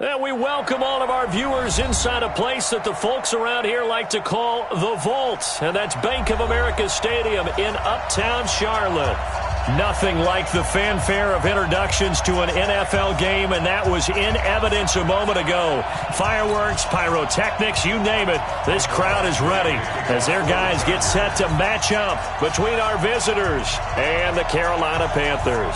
And we welcome all of our viewers inside a place that the folks around here like to call the Vault. And that's Bank of America Stadium in Uptown Charlotte. Nothing like the fanfare of introductions to an NFL game, and that was in evidence a moment ago. Fireworks, pyrotechnics, you name it. This crowd is ready as their guys get set to match up between our visitors and the Carolina Panthers.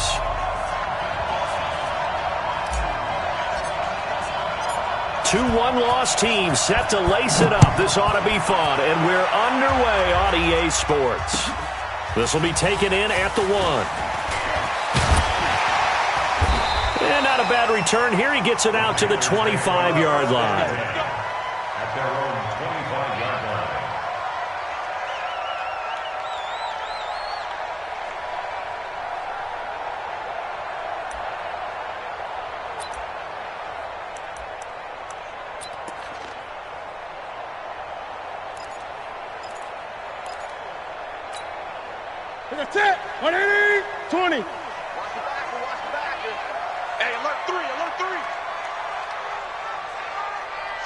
Two one-loss teams set to lace it up. This ought to be fun, and we're underway on EA Sports. This will be taken in at the 1. And not a bad return here. He gets it out to the 25-yard line. At their own 25-yard line. That's it. 180, 20. Watch the back. Hey, alert 3.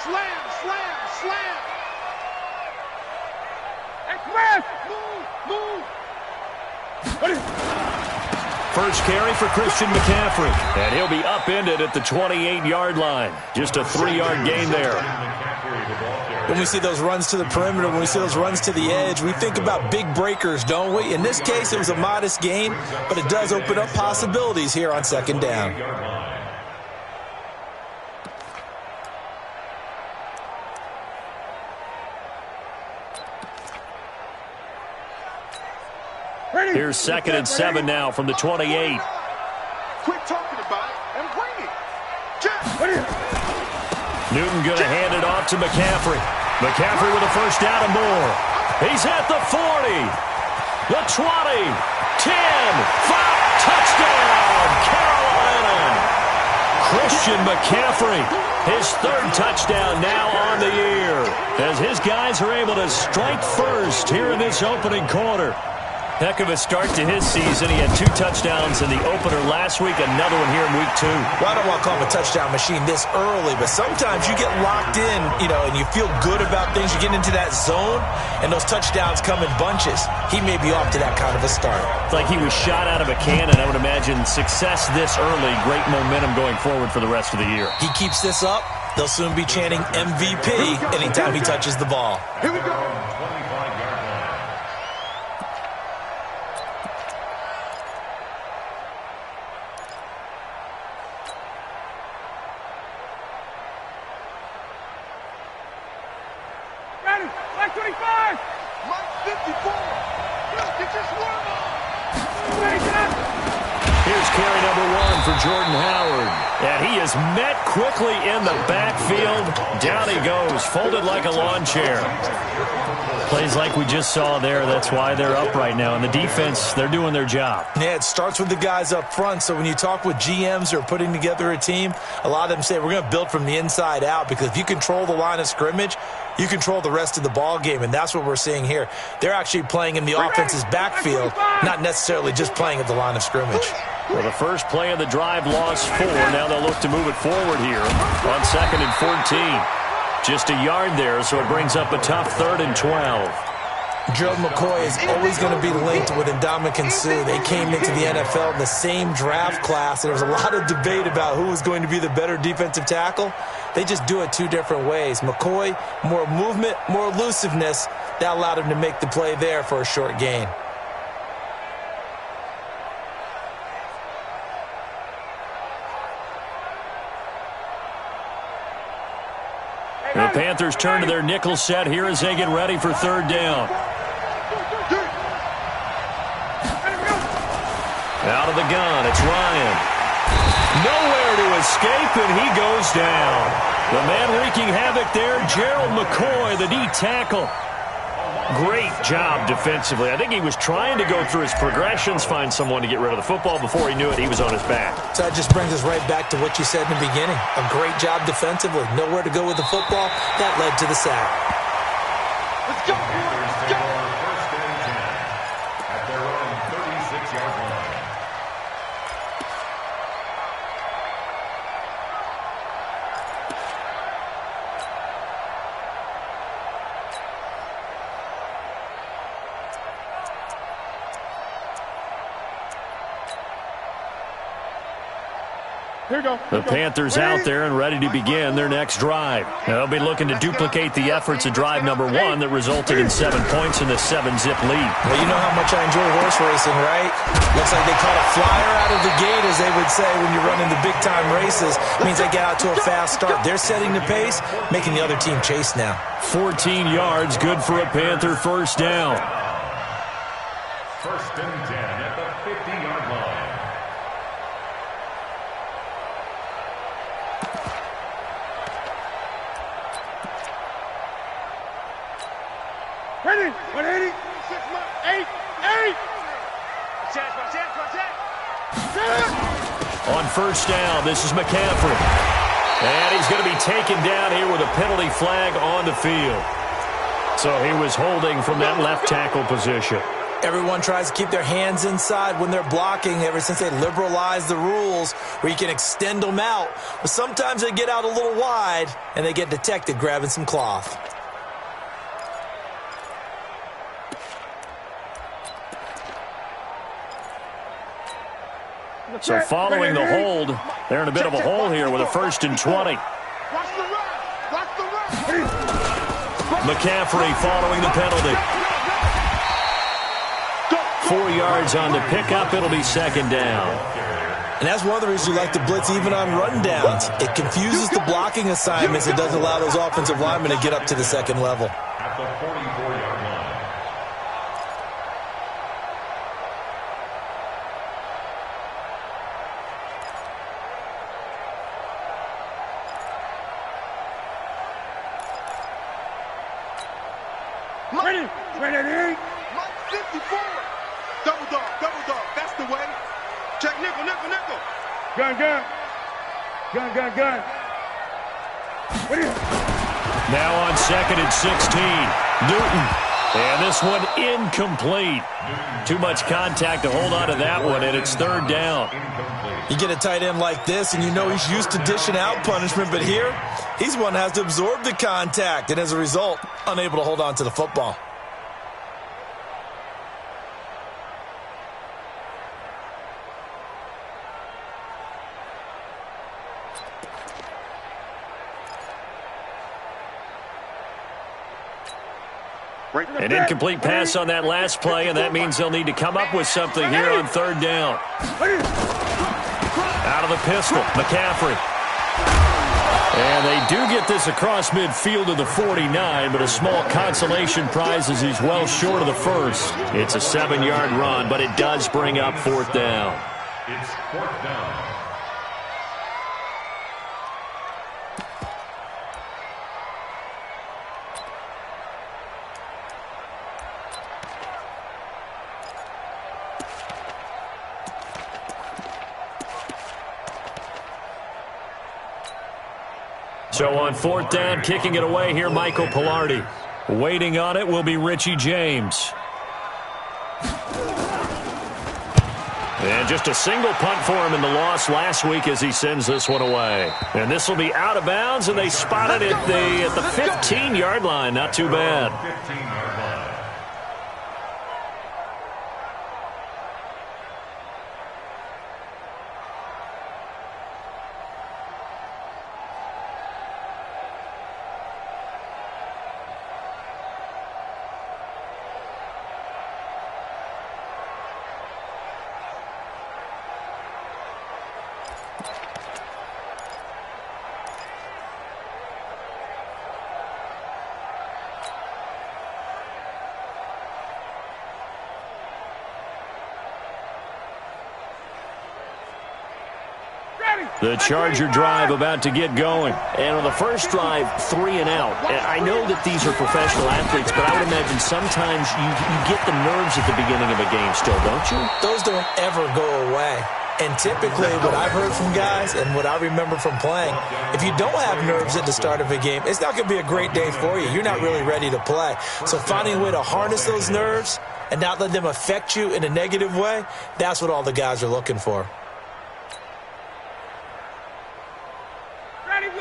Slam. Hey, press. Move. First carry for Christian McCaffrey. And he'll be upended at the 28-yard line. Just a 3-yard gain there. When we see those runs to the perimeter, when we see those runs to the edge, we think about big breakers, don't we? In this case, it was a modest gain, but it does open up possibilities here on second down. Here's 2nd and 7 now from the 28. Quit talking about it and bring it. Newton going to hand it off to McCaffrey. McCaffrey with a first down and more. He's at the 40, the 20, 10, 5, touchdown, Carolina. Christian McCaffrey, his 3rd touchdown now on the year, as his guys are able to strike first here in this opening quarter. Heck of a start to his season. He had 2 touchdowns in the opener last week, another one here in week 2. Well, I don't want to call him a touchdown machine this early, but sometimes you get locked in, and you feel good about things. You get into that zone, and those touchdowns come in bunches. He may be off to that kind of a start. It's like he was shot out of a cannon. I would imagine success this early, great momentum going forward for the rest of the year. He keeps this up, they'll soon be chanting MVP anytime he touches the ball. Here we go. Mike 25. Mike 54. Look, it just warm up. Here's carry number 1 for Jordan Howard. And he is met quickly in the backfield. Down he goes, folded like a lawn chair. Plays like we just saw there. That's why they're up right now. And the defense, they're doing their job. Yeah, it starts with the guys up front. So when you talk with GMs who are putting together a team, a lot of them say we're going to build from the inside out, because if you control the line of scrimmage, you control the rest of the ball game, and that's what we're seeing here. They're actually playing in the offense's backfield, not necessarily just playing at the line of scrimmage. Well, the first play of the drive lost 4. Now they'll look to move it forward here on 2nd and 14. Just a yard there, so it brings up a tough 3rd and 12. Gerald McCoy is always going to be linked with Ndamukong Suh. They came into the NFL in the same draft class, and there was a lot of debate about who was going to be the better defensive tackle. They just do it 2 different ways. McCoy, more movement, more elusiveness. That allowed him to make the play there for a short gain. The Panthers turn to their nickel set here as they get ready for 3rd down. Out of the gun, it's Ryan. Nowhere to escape, and he goes down. The man wreaking havoc there, Gerald McCoy, the D tackle. Great job defensively. I think he was trying to go through his progressions, find someone to get rid of the football. Before he knew it, he was on his back. So that just brings us right back to what you said in the beginning. A great job defensively. Nowhere to go with the football. That led to the sack. Let's go. Let's go. First and 10 at their own 36-yard line. Here we go. The Panthers out there and ready to begin their next drive. They'll be looking to duplicate the efforts of drive number 1 that resulted in 7 points in the 7-zip lead. Well, you know how much I enjoy horse racing, right? Looks like they caught a flyer out of the gate, as they would say when you're running the big-time races. Means they get out to a fast start. They're setting the pace, making the other team chase now. 14 yards, good for a Panther first down. First and 10 at the 50-yard line. Ready? 180. 8. On first down, this is McCaffrey. And he's going to be taken down here with a penalty flag on the field. So he was holding from that left tackle position. Everyone tries to keep their hands inside when they're blocking ever since they liberalized the rules where you can extend them out. But sometimes they get out a little wide and they get detected grabbing some cloth. So following the hold, they're in a bit of a hole here with a 1st and 20. McCaffrey following the penalty. 4 yards on the pickup. It'll be 2nd down. And that's one of the reasons you like to blitz even on rundowns. It confuses the blocking assignments. It doesn't allow those offensive linemen to get up to the 2nd level. At the 44-yard line. Ready? Mike 54. Double dog. That's the way. Check nickel. Gun. Ready? Now on 2nd and 16. Newton. And this one incomplete. Too much contact to hold on to that one, and it's 3rd down. You get a tight end like this, and you know he's used to dishing out punishment, but here, he's one that has to absorb the contact, and as a result, unable to hold on to the football. An incomplete pass on that last play, and that means they'll need to come up with something here on 3rd down. Out of the pistol, McCaffrey. And they do get this across midfield to the 49, but a small consolation prize as he's well short of the 1st. It's a 7-yard run, but it does bring up 4th down. It's 4th down. So on 4th down, kicking it away here, Michael Pilardi. Waiting on it will be Richie James. And just a single punt for him in the loss last week as he sends this one away. And this will be out of bounds, and they spot it at the 15-yard line. Not too bad. 15-yard line. The Charger drive about to get going. And on the first drive, 3 and out. And I know that these are professional athletes, but I would imagine sometimes you get the nerves at the beginning of a game still, don't you? Those don't ever go away. And typically what I've heard from guys and what I remember from playing, if you don't have nerves at the start of a game, it's not going to be a great day for you. You're not really ready to play. So finding a way to harness those nerves and not let them affect you in a negative way, that's what all the guys are looking for.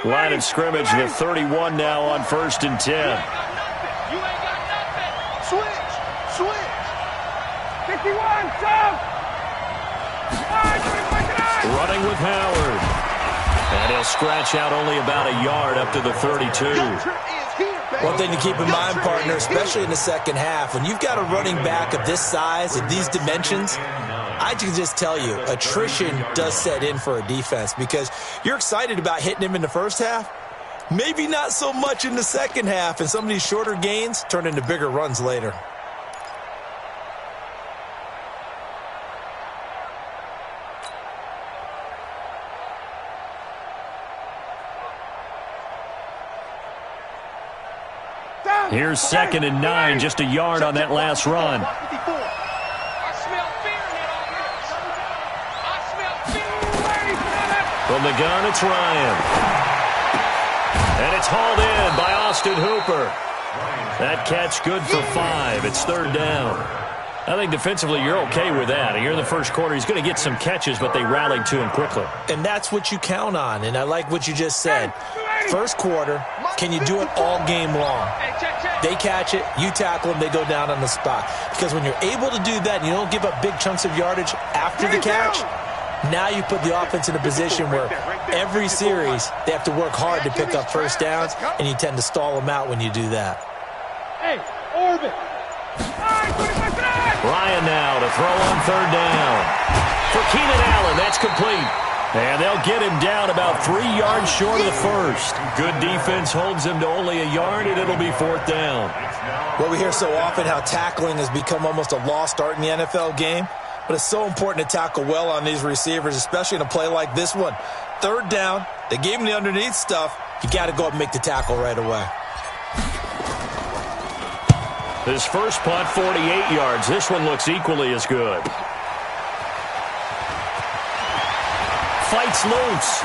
Line of scrimmage, the 31 now on 1st and 10. You ain't got nothing. Switch. 51, sub. Running with Howard. He'll scratch out only about a yard up to the 32. One thing to keep in mind, partner, especially in the second half, when you've got a running back of this size, of these dimensions, I can just tell you, attrition does set in for a defense because you're excited about hitting him in the first half. Maybe not so much in the second half, and some of these shorter gains turn into bigger runs later. Here's 2nd and 9, just a yard on that last run. From the gun, it's Ryan. And it's hauled in by Austin Hooper. That catch good for 5. It's 3rd down. I think defensively you're okay with that. Here in the first quarter, he's going to get some catches, but they rallied to him quickly. And that's what you count on, and I like what you just said. First quarter, can you do it all game long? They catch it, you tackle them, they go down on the spot. Because when you're able to do that and you don't give up big chunks of yardage after the catch, now you put the offense in a position where every series they have to work hard to pick up first downs, and you tend to stall them out when you do that. Hey, orbit. Ryan now to throw on 3rd down. For Keenan Allen, that's complete. And they'll get him down about 3 yards short of the first. Good defense holds him to only a yard, and it'll be 4th down. Well, we hear so often how tackling has become almost a lost art in the NFL game. But it's so important to tackle well on these receivers, especially in a play like this one. 3rd down, they gave him the underneath stuff. You got to go up and make the tackle right away. His first punt, 48 yards. This one looks equally as good. Fights loose.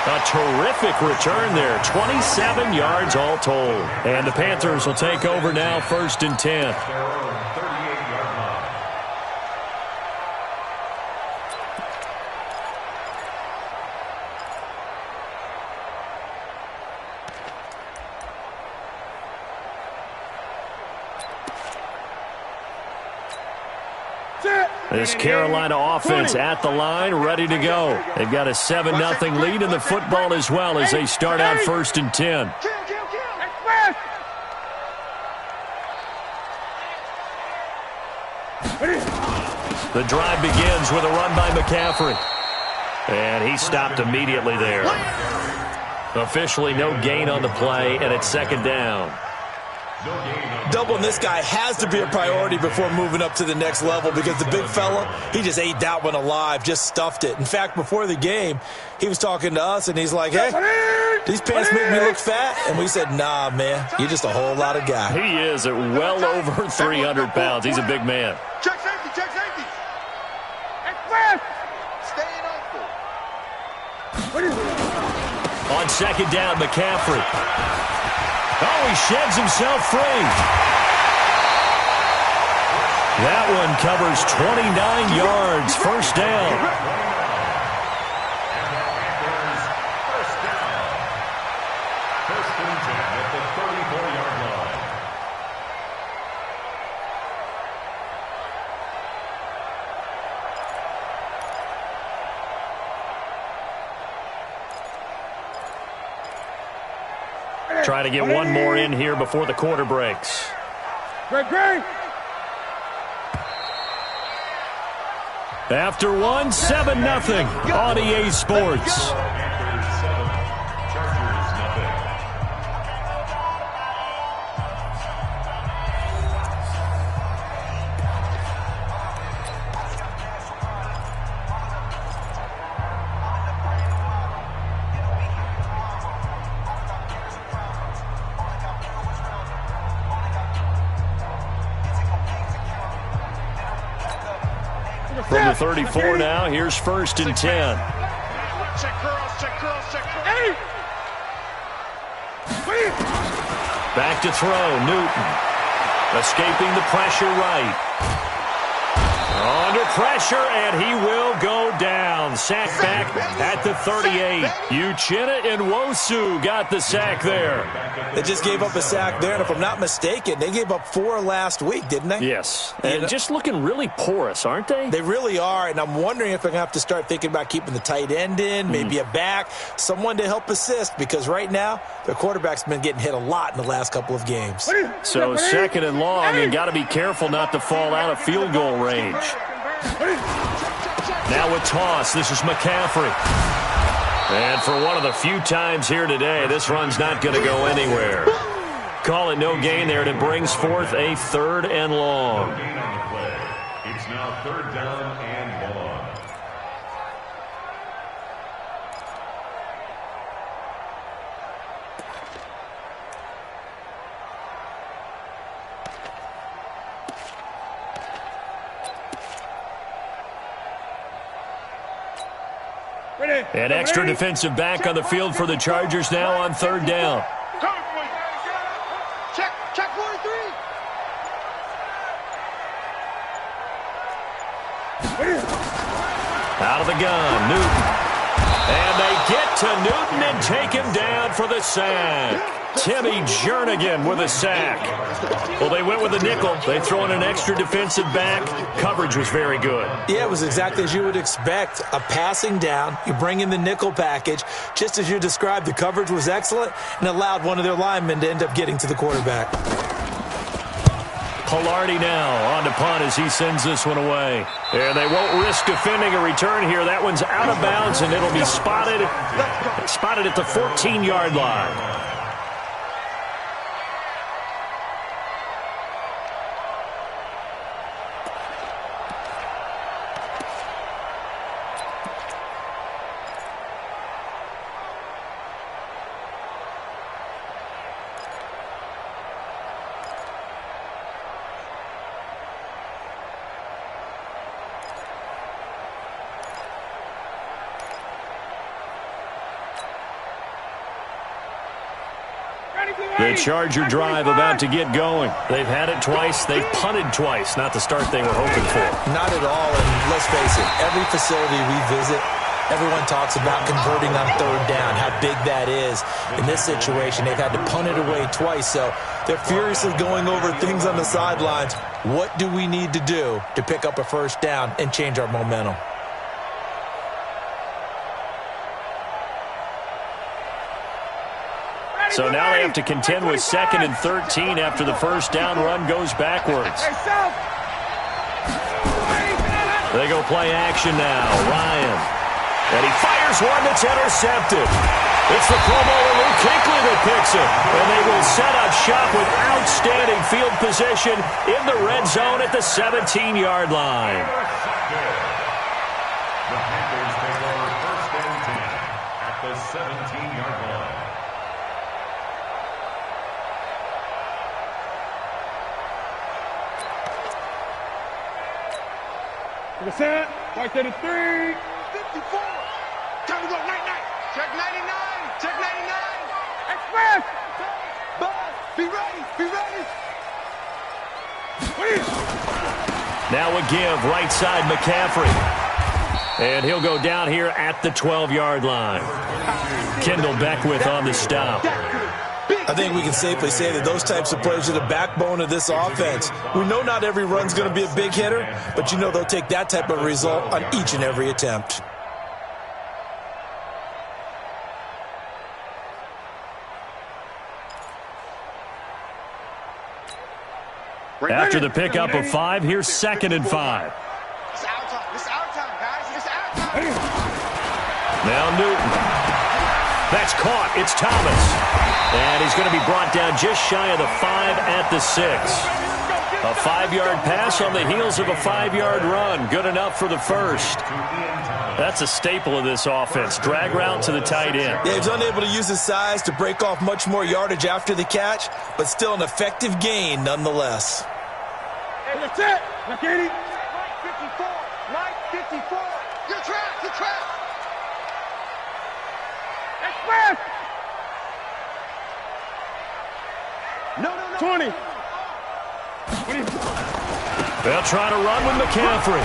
A terrific return there. 27 yards all told. And the Panthers will take over now, 1st and 10. This Carolina offense at the line, ready to go. They've got a 7-0 lead in the football as well as they start out 1st and 10. The drive begins with a run by McCaffrey. And he stopped immediately there. Officially no gain on the play, and it's 2nd down. Doubling this guy has to be a priority before moving up to the next level because the big fella, he just ate that one alive, just stuffed it. In fact, before the game, he was talking to us, and he's like, hey, these pants make me look fat. And we said, nah, man, you're just a whole lot of guy. He is at well over 300 pounds. He's a big man. Check safety, check safety. Staying open. On 2nd down, McCaffrey. Oh, he sheds himself free. That one covers 29 yards. 1st down. First and 10 at the 34-yard line. Trying to get one more in here before the quarter breaks. Great. After one, 7-0 on EA Sports. Panthers 7, Chargers nothing. From the 34 now, here's 1st and 10. Check curls. Back to throw, Newton. Escaping the pressure right. Under pressure, and he will go down. down. Sack back at the 38. Uchenna Nwosu got the sack there. They just gave up a sack there, and if I'm not mistaken, they gave up 4 last week, didn't they? Yes. And just looking really porous, aren't they? They really are, and I'm wondering if they're going to have to start thinking about keeping the tight end in, maybe a back, someone to help assist, because right now their quarterback's been getting hit a lot in the last couple of games. So 2nd and long, and got to be careful not to fall out of field goal range. Now a toss. This is McCaffrey. And for one of the few times here today, this run's not going to go anywhere. Call it no gain there, and it brings forth a 3rd and long. It's now 3rd down and long. An extra defensive back on the field for the Chargers now on 3rd down. Check 43. Out of the gun, Newton. And they get to Newton and take him down for the sack. Timmy Jernigan with a sack. Well, they went with a nickel. They throw in an extra defensive back. Coverage was very good. Yeah, it was exactly as you would expect. A passing down. You bring in the nickel package. Just as you described, the coverage was excellent and allowed one of their linemen to end up getting to the quarterback. Pilardi now on to punt as he sends this one away. And they won't risk defending a return here. That one's out of bounds, and it'll be spotted at the 14-yard line. The Charger drive about to get going. They've had it twice. They've punted twice. Not the start they were hoping for. Not at all, and let's face it, every facility we visit, everyone talks about converting on 3rd down, how big that is. In this situation, they've had to punt it away twice, so they're furiously going over things on the sidelines. What do we need to do to pick up a 1st down and change our momentum? So now they have to contend with 2nd and 13 after the 1st down run goes backwards. They go play action now. Ryan. And he fires one that's intercepted. It's the Pro Bowler Luke Kuechly that picks it. And they will set up shop with outstanding field position in the red zone at the 17-yard line. The Panthers take over 1st and 10 at the 17-yard line. To the set. Right there to 3. 54. Time to go. Night. Check 99. Check 99. Express. Buzz. Be ready. Now a give, right side McCaffrey. And he'll go down here at the 12-yard line. Kendall Beckwith on the stop. I think we can safely say that those types of plays are the backbone of this offense. We know not every run's going to be a big hitter, but you know they'll take that type of result on each and every attempt. After the pickup of 5, here's 2nd and 5. It's our time, guys. It's our time. Now Newton. That's caught. It's Thomas. And he's going to be brought down just shy of the 5 at the 6. A 5-yard pass on the heels of a 5-yard run. Good enough for the 1st. That's a staple of this offense. Drag route to the tight end. Yeah, he's unable to use his size to break off much more yardage after the catch, but still an effective gain nonetheless. Hey, that's it. Now, Katie. Right 54. You're trapped. Express. No. 20. They'll try to run with McCaffrey.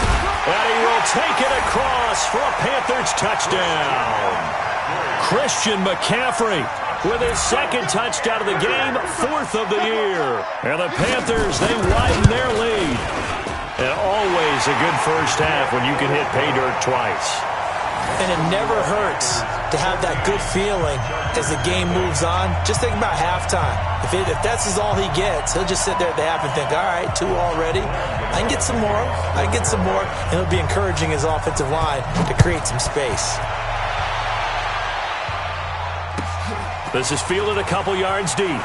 And he will take it across for a Panthers touchdown. Christian McCaffrey with his second touchdown of the game, 4th of the year. And the Panthers, they widen their lead. And always a good first half when you can hit pay dirt twice. And it never hurts to have that good feeling as the game moves on. Just think about halftime. If that's all he gets, he'll just sit there at the half and think, all right, 2 already. I can get some more. I can get some more. And he'll be encouraging his offensive line to create some space. This is fielded a couple yards deep.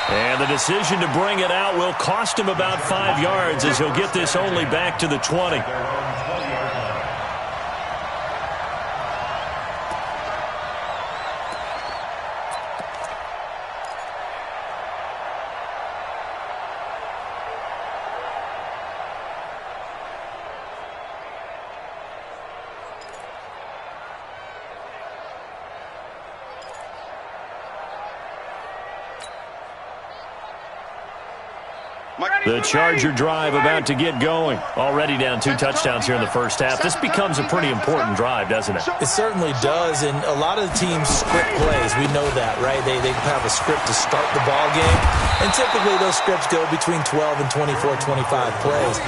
And the decision to bring it out will cost him about 5 yards as he'll get this only back to the 20. The Charger drive about to get going. Already down 2 touchdowns here in the first half. This becomes a pretty important drive, doesn't it? It certainly does, and a lot of the teams script plays. We know that, right? They have a script to start the ball game, and typically those scripts go between 12 and 24, 25 plays.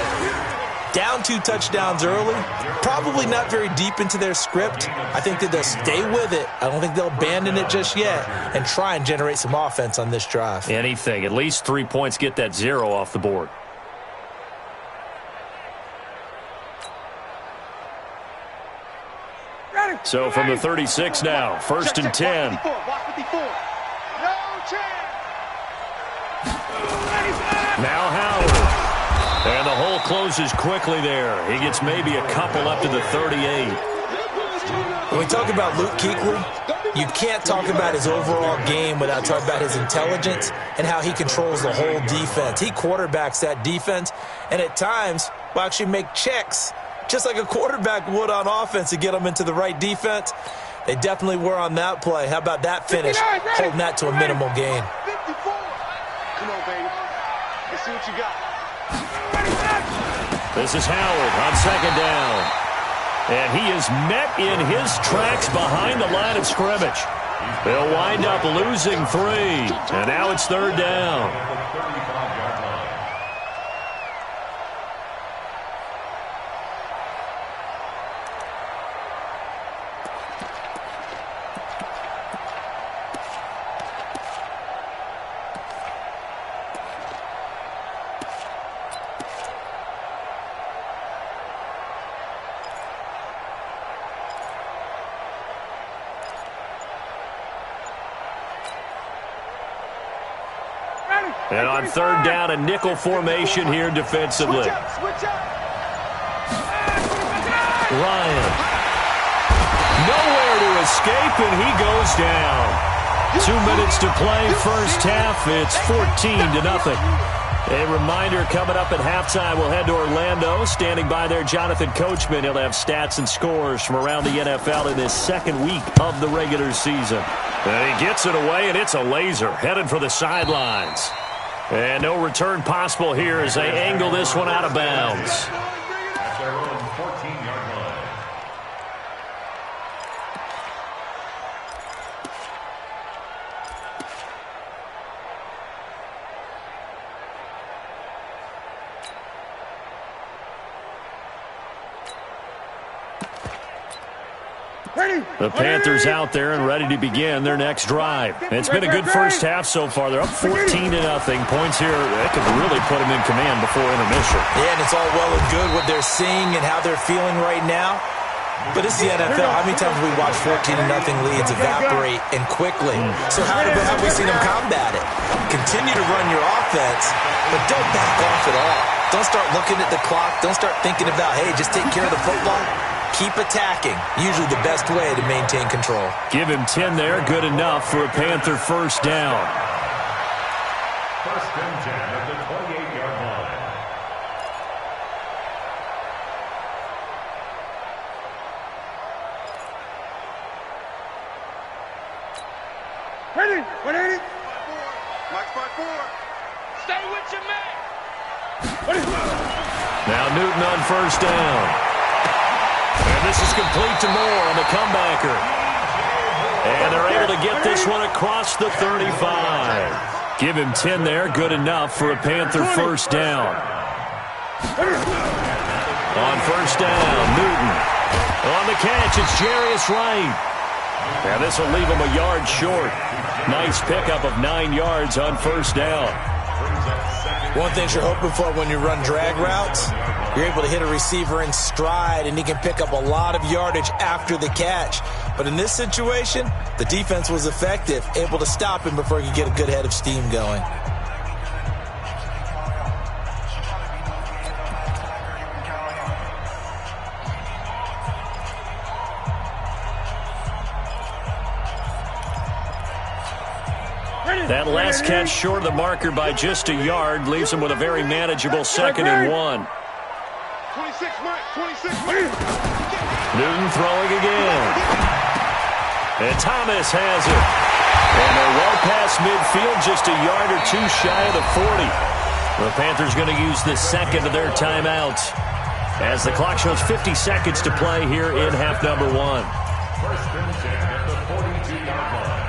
Down 2 touchdowns early, probably not very deep into their script. I think that they'll stay with it. I don't think they'll abandon it just yet and try and generate some offense on this drive. Anything. At least 3 points, get that 0 off the board. So from the 36 now, 1st and 10. No chance. Now Howard. And the hole closes quickly there. He gets maybe a couple up to the 38. When we talk about Luke Kuechly, you can't talk about his overall game without talking about his intelligence and how he controls the whole defense. He quarterbacks that defense, and at times will actually make checks, just like a quarterback would on offense to get them into the right defense. They definitely were on that play. How about that finish, holding that to a minimal gain. 54. Come on, baby. Let's see what you got. This is Howard on 2nd down. And he is met in his tracks behind the line of scrimmage. They'll wind up losing 3. And now it's 3rd down. And on 3rd down, a nickel formation here defensively. Ryan. Nowhere to escape, and he goes down. 2 minutes to play, first half. It's 14-0. A reminder coming up at halftime, we'll head to Orlando. Standing by there, Jonathan Coachman. He'll have stats and scores from around the NFL in his 2nd week of the regular season. And he gets it away, and it's a laser. Headed for the sidelines. And no return possible here as they angle this one out of bounds. At their own 14-yard line. The Panthers out there and ready to begin their next drive. It's been a good first half so far. They're up 14-0. Points here, that could really put them in command before intermission. Yeah, and it's all well and good what they're seeing and how they're feeling right now. But it's the NFL. How many times have we watched 14-0 leads evaporate and quickly? So how have we seen them combat it? Continue to run your offense, but don't back off at all. Don't start looking at the clock. Don't start thinking about, hey, just take care of the football. Keep attacking. Usually the best way to maintain control. Give him 10 there. Good enough for a Panther first down. 1st and 10 at the 28-yard line. Ready? 180. Mike's by 4. Stay with your man. Ready? Now Newton on first down. And this is complete to Moore on the comebacker. And they're able to get this one across the 35. Give him 10 there. Good enough for a Panther first down. On first down, Newton. On the catch, it's Jarius Wright. And this will leave him a yard short. Nice pickup of 9 yards on first down. One thing you're hoping for when you run drag routes, you're able to hit a receiver in stride, and he can pick up a lot of yardage after the catch. But in this situation, the defense was effective, able to stop him before he could get a good head of steam going. That last catch short of the marker by just a yard leaves him with a very manageable 2nd and 1. 26. Newton throwing again. And Thomas has it. And they're well past midfield, just a yard or two shy of the 40. The Panthers going to use the second of their timeouts as the clock shows 50 seconds to play here in half number 1. First and 10 at the 42-yard line.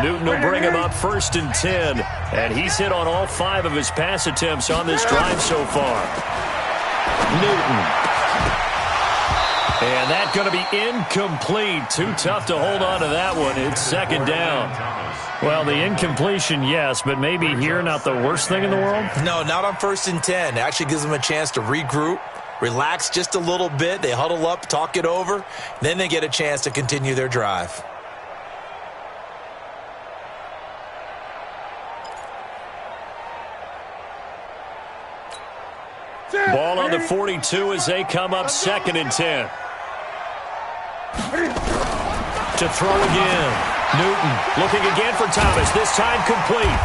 Newton will bring him up 1st and 10, and he's hit on all 5 of his pass attempts on this drive so far. Newton. And that going to be incomplete. Too tough to hold on to that one. It's 2nd down. Well, the incompletion, yes, but maybe here not the worst thing in the world? No, not on 1st and 10. It actually gives them a chance to regroup, relax just a little bit. They huddle up, talk it over, then they get a chance to continue their drive. Ball on the 42 as they come up 2nd and 10. To throw again. Newton looking again for Thomas. This time complete.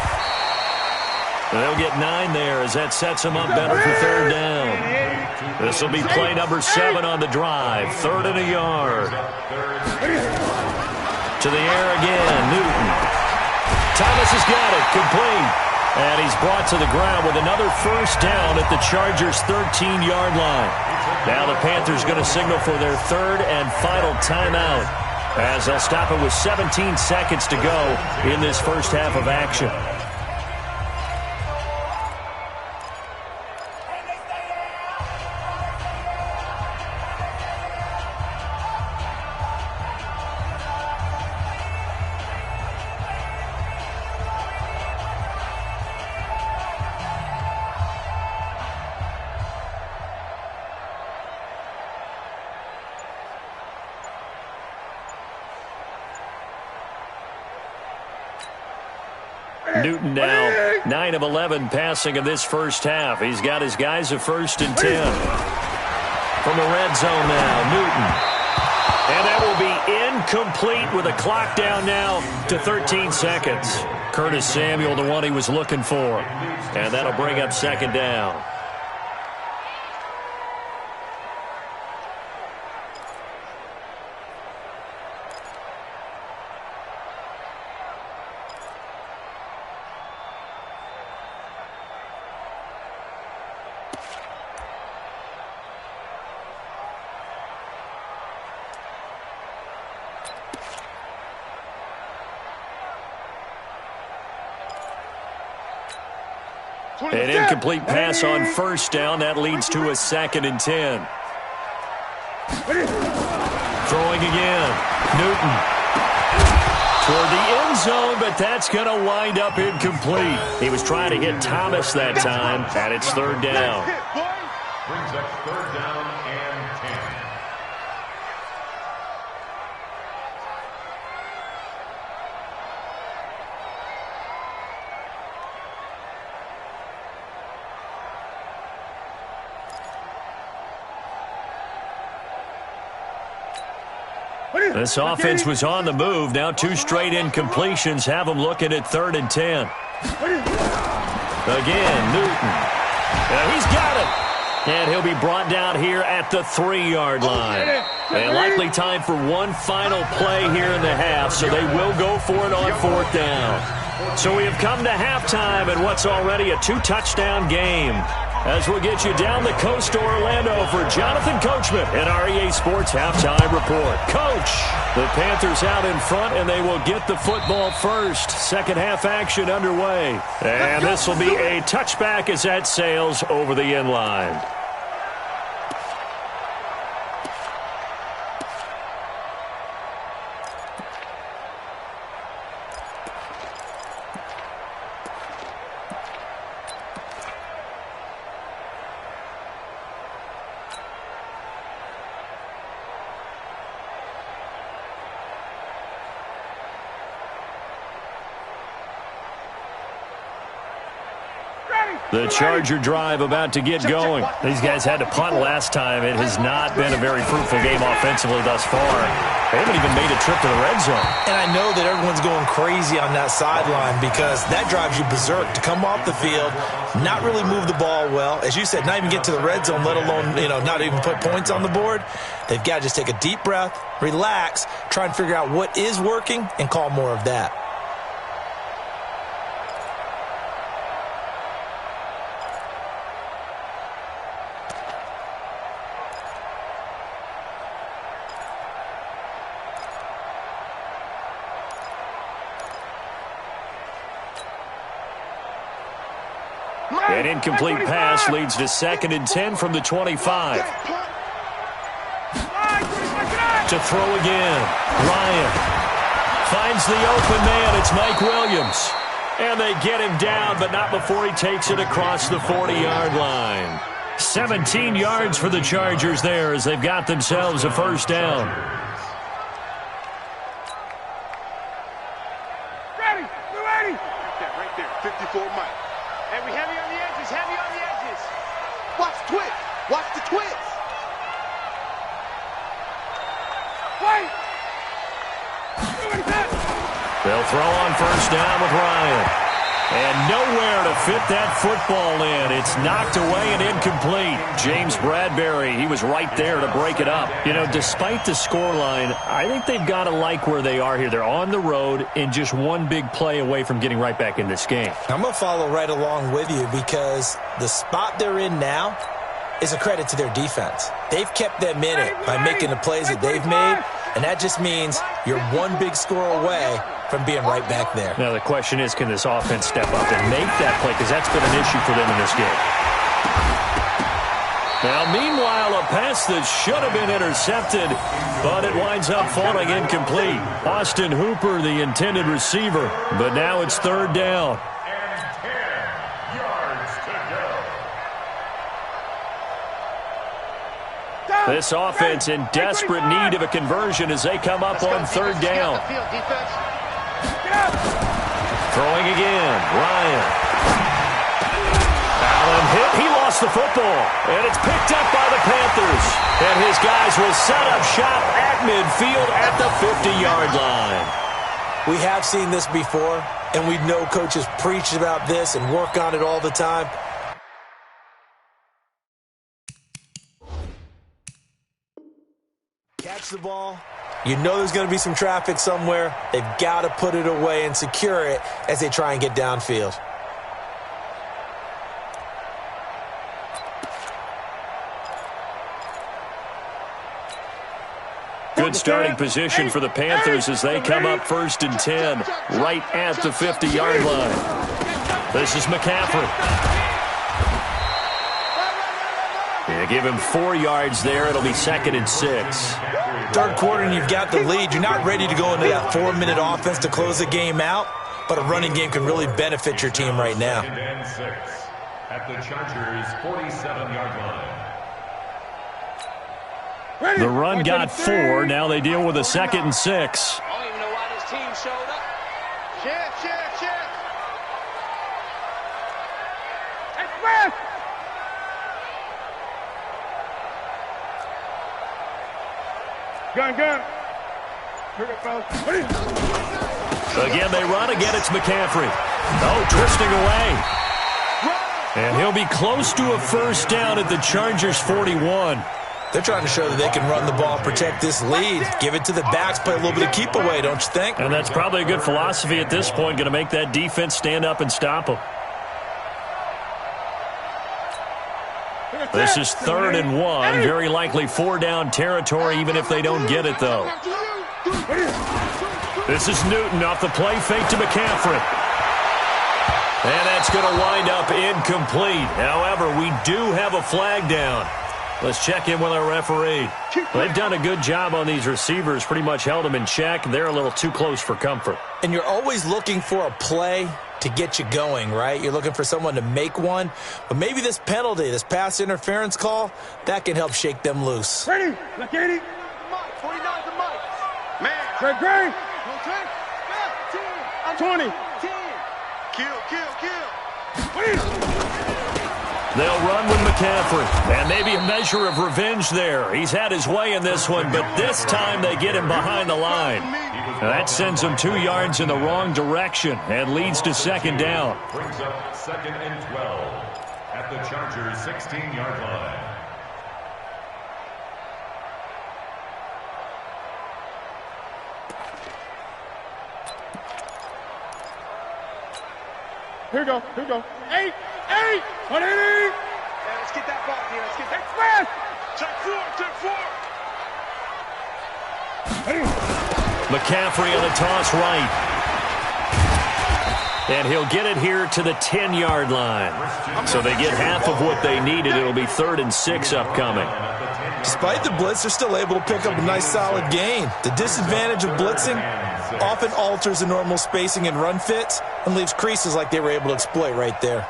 They'll get 9 there as that sets them up better for 3rd down. This will be play number 7 on the drive. 3rd and a yard. To the air again. Newton. Thomas has got it. Complete. And he's brought to the ground with another first down at the Chargers' 13-yard line. Now the Panthers going to signal for their 3rd and final timeout as they'll stop it with 17 seconds to go in this first half of action. Newton now 9 of 11 passing in this first half. He's got his guys at 1st and 10. From the red zone now, Newton. And that will be incomplete with a clock down now to 13 seconds. Curtis Samuel, the one he was looking for. And that'll bring up 2nd down. An incomplete pass on first down. That leads to a 2nd and 10. Throwing again. Newton. Toward the end zone, but that's going to wind up incomplete. He was trying to hit Thomas that time, and it's 3rd down. Brings up 3rd down and 10. This offense was on the move. Now 2 straight incompletions have them looking at 3rd and 10. Again, Newton. He's got it. And he'll be brought down here at the 3-yard line. And likely time for one final play here in the half, so they will go for it on 4th down. So we have come to halftime in what's already a 2-touchdown game. As we'll get you down the coast to Orlando for Jonathan Coachman in our EA Sports Halftime Report. Coach, the Panthers out in front, and they will get the football first. Second half action underway. And this will be a touchback as that sails over the end line. The Charger drive about to get going. These guys had to punt last time. It has not been a very fruitful game offensively thus far. They haven't even made a trip to the red zone. And I know that everyone's going crazy on that sideline because that drives you berserk to come off the field, not really move the ball well. As you said, not even get to the red zone, let alone, not even put points on the board. They've got to just take a deep breath, relax, try and figure out what is working, and call more of that. An incomplete pass leads to 2nd and 10 from the 25. To throw again. Ryan finds the open man. It's Mike Williams. And they get him down, but not before he takes it across the 40-yard line. 17 yards for the Chargers there as they've got themselves a first down. Ready. We're ready. Right there. 54 Mike. And we heavy on the edges. Heavy on the edges. Watch twist. Watch the twist. Wait. They'll throw on first down with Ryan. And nowhere to fit that football in. It's knocked away and incomplete. James Bradbury, he was right there to break it up. Despite the scoreline, I think they've got to like where they are here. They're on the road and just one big play away from getting right back in this game. I'm going to follow right along with you because the spot they're in now is a credit to their defense. They've kept them in it by making the plays that they've made, and that just means you're one big score away from being right back there. Now the question is, can this offense step up and make that play? Because that's been an issue for them in this game. Now, meanwhile, a pass that should have been intercepted, but it winds up falling incomplete. Austin Hooper, the intended receiver, but now it's 3rd down. And 10 yards to go. This offense in desperate need of a conversion as they come up on 3rd down. Throwing again, Ryan. Allen hit, he lost the football, and it's picked up by the Panthers. And his guys will set up shop at midfield at the 50-yard line. We have seen this before, and we know coaches preach about this and work on it all the time. Catch the ball. You know there's going to be some traffic somewhere. They've got to put it away and secure it as they try and get downfield. Good starting position for the Panthers as they come up 1st and 10, right at the 50-yard line. This is McCaffrey. They give him 4 yards there. It'll be 2nd and 6. 3rd quarter and you've got the lead. You're not ready to go into that 4-minute offense to close the game out, but a running game can really benefit your team right now. 2nd and 6 at the Chargers' 47-yard line. The run got 4. Now they deal with a 2nd and 6. I don't even know why this team showed up. Shift. Express. Gun. Again, they run. Again, it's McCaffrey. Oh, twisting away. And he'll be close to a first down at the Chargers' 41. They're trying to show that they can run the ball and protect this lead. Give it to the backs, play a little bit of keep away, don't you think? And that's probably a good philosophy at this point, going to make that defense stand up and stop them. This is 3rd and 1, very likely 4-down territory, even if they don't get it, though. This is Newton off the play fake to McCaffrey. And that's going to wind up incomplete. However, we do have a flag down. Let's check in with our referee. They've done a good job on these receivers, pretty much held them in check. They're a little too close for comfort. And you're always looking for a play to get you going, right? You're looking for someone to make one. But maybe this penalty, this pass interference call, that can help shake them loose. Ready? Look at it. 49 to Mike. Man. Great. 20. 10. Kill. They'll run with McCaffrey. And maybe a measure of revenge there. He's had his way in this one, but this time they get him behind the line. Now that sends him 2 yards in the wrong direction and leads to 2nd down. Brings up 2nd and 12 at the Chargers' 16-yard line. Here we go. 8. 180. Let's get that ball here. Let's get that fast. Check 4. McCaffrey on the toss right. And he'll get it here to the 10-yard line. So they get half of what they needed. It'll be 3rd and 6 upcoming. Despite the blitz, they're still able to pick up a nice solid gain. The disadvantage of blitzing often alters the normal spacing and run fits and leaves creases like they were able to exploit right there.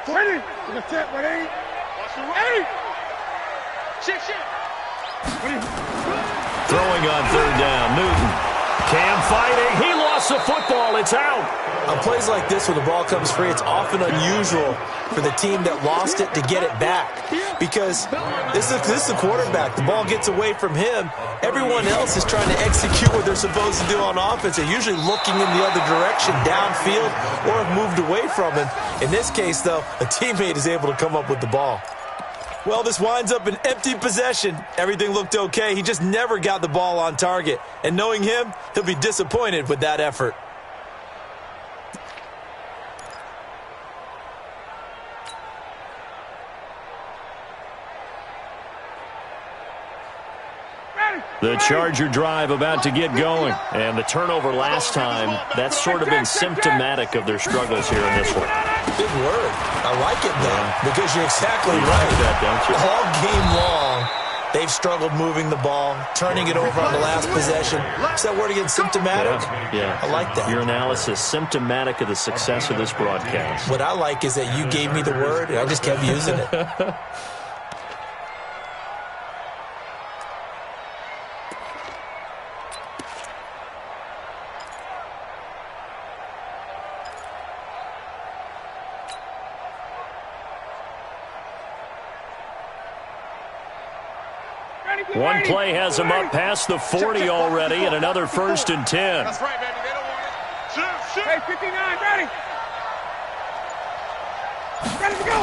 Ready? Throwing on 3rd down, Newton. Cam fighting. He lost the football. It's out. On plays like this where the ball comes free, it's often unusual for the team that lost it to get it back because this is the quarterback. The ball gets away from him. Everyone else is trying to execute what they're supposed to do on offense. They're usually looking in the other direction, downfield, or have moved away from him. In this case, though, a teammate is able to come up with the ball. Well, this winds up an empty possession. Everything looked okay. He just never got the ball on target. And knowing him, he'll be disappointed with that effort. The Charger drive about to get going. And the turnover last time, that's sort of been symptomatic of their struggles here in this one. Big word. I like it, though, because you're exactly right. Like that, don't you? All game long, they've struggled moving the ball, turning it over on the last possession. Is that word again, symptomatic? Yeah. I like that. Your analysis, symptomatic of the success of this broadcast. What I like is that you gave me the word, and I just kept using it. One play has him up past the 40 already, and another 1st and 10. That's right, baby. They don't want it. Hey, 59, ready. Ready to go.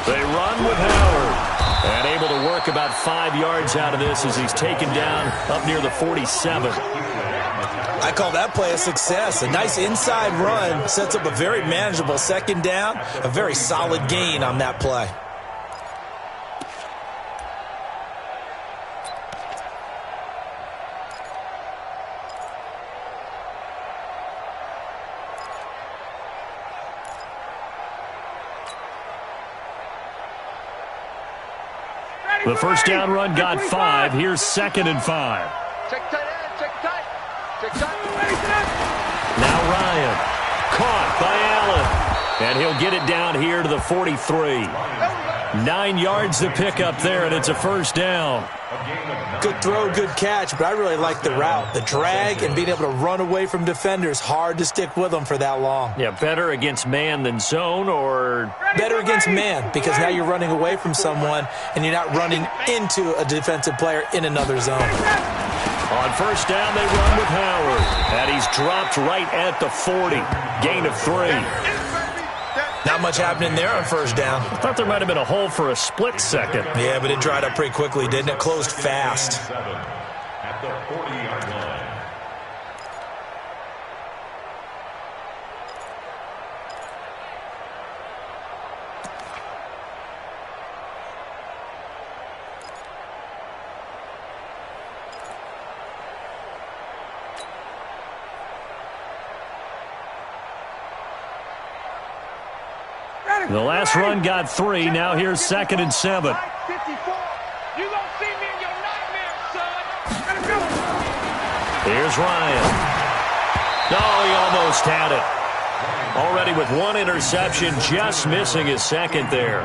They run with Howard. And able to work about 5 yards out of this as he's taken down up near the 47. I call that play a success. A nice inside run sets up a very manageable 2nd down, a very solid gain on that play. The 1st down run got 5. Here's 2nd and 5. Check tight end. Check tight. Check tight. Now Ryan. Caught by Allen. And he'll get it down here to the 43. 9 yards to pick up there, and it's a 1st down. Good throw, good catch, but I really like the route. The drag and being able to run away from defenders, hard to stick with them for that long. Yeah, better against man than zone, or better against man, because now you're running away from someone and you're not running into a defensive player in another zone. On first down, they run with Howard. And he's dropped right at the 40. Gain of 3. Not much happening there on first down. I thought there might have been a hole for a split second. Yeah, but it dried up pretty quickly, didn't it? Closed fast. At the 40-yard line. The last run got 3. Now here's 2nd and 7. 54. You gonna see me in your nightmares, son. Here's Ryan. Oh, he almost had it. Already with 1 interception, just missing his 2nd there.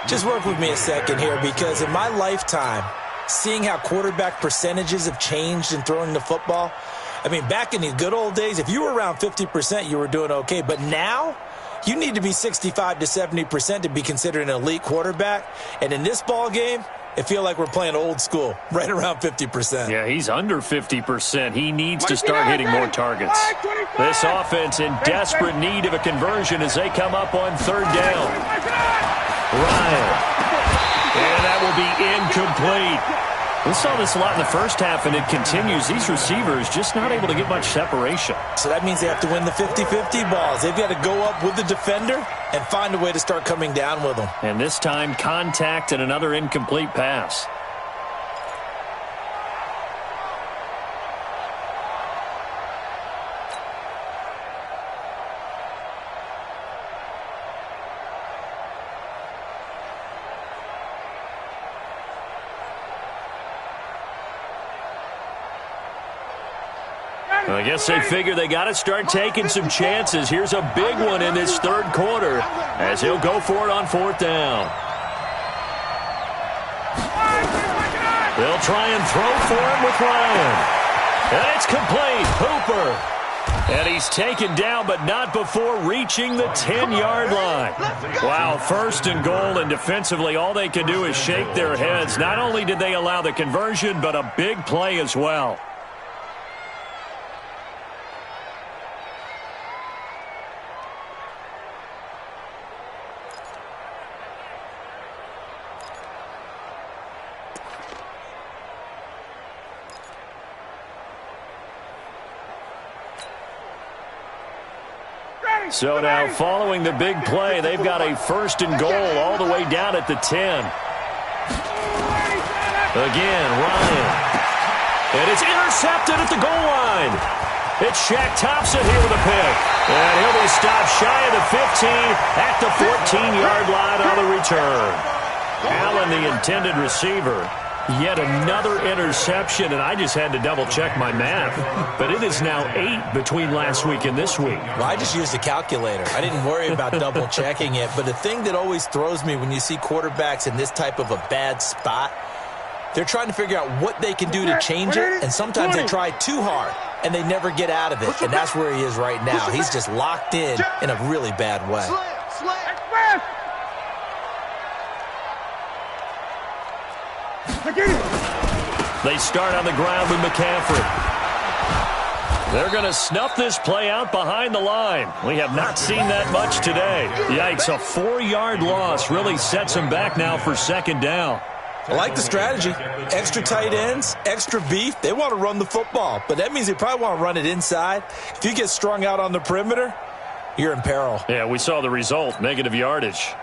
Just work with me a second here, because in my lifetime, seeing how quarterback percentages have changed in throwing the football, I mean, back in the good old days, if you were around 50%, you were doing okay. But now, you need to be 65 to 70% to be considered an elite quarterback. And in this ball game, it feels like we're playing old school, right around 50%. Yeah, he's under 50%. He needs to start hitting more targets. This offense in desperate need of a conversion as they come up on 3rd down. Ryan. And that will be incomplete. We saw this a lot in the first half, and it continues. These receivers just not able to get much separation. So that means they have to win the 50-50 balls. They've got to go up with the defender and find a way to start coming down with them. And this time, contact and another incomplete pass. I guess they figure they got to start taking some chances. Here's a big one in this 3rd quarter as he'll go for it on 4th down. They'll try and throw for him with Ryan. And it's complete. Hooper. And he's taken down, but not before reaching the 10-yard line. Wow, 1st and goal, and defensively all they can do is shake their heads. Not only did they allow the conversion, but a big play as well. So now, following the big play, they've got a 1st and goal all the way down at the 10. Again, Ryan. And it's intercepted at the goal line. It's Shaq Thompson here with a pick. And he'll be stopped shy of the 15 at the 14-yard line on the return. Allen, the intended receiver. Yet another interception, and I just had to double-check my math. But it is now 8 between last week and this week. Well, I just used a calculator. I didn't worry about double-checking it. But the thing that always throws me when you see quarterbacks in this type of a bad spot, they're trying to figure out what they can do to change it, and sometimes they try too hard, and they never get out of it. And that's where he is right now. He's just locked in a really bad way. They start on the ground with McCaffrey. They're going to snuff this play out behind the line. We have not seen that much today. Yikes, a 4-yard loss really sets them back now for 2nd down. I like the strategy. Extra tight ends, extra beef. They want to run the football, but that means they probably want to run it inside. If you get strung out on the perimeter, you're in peril. Yeah, we saw the result, negative yardage.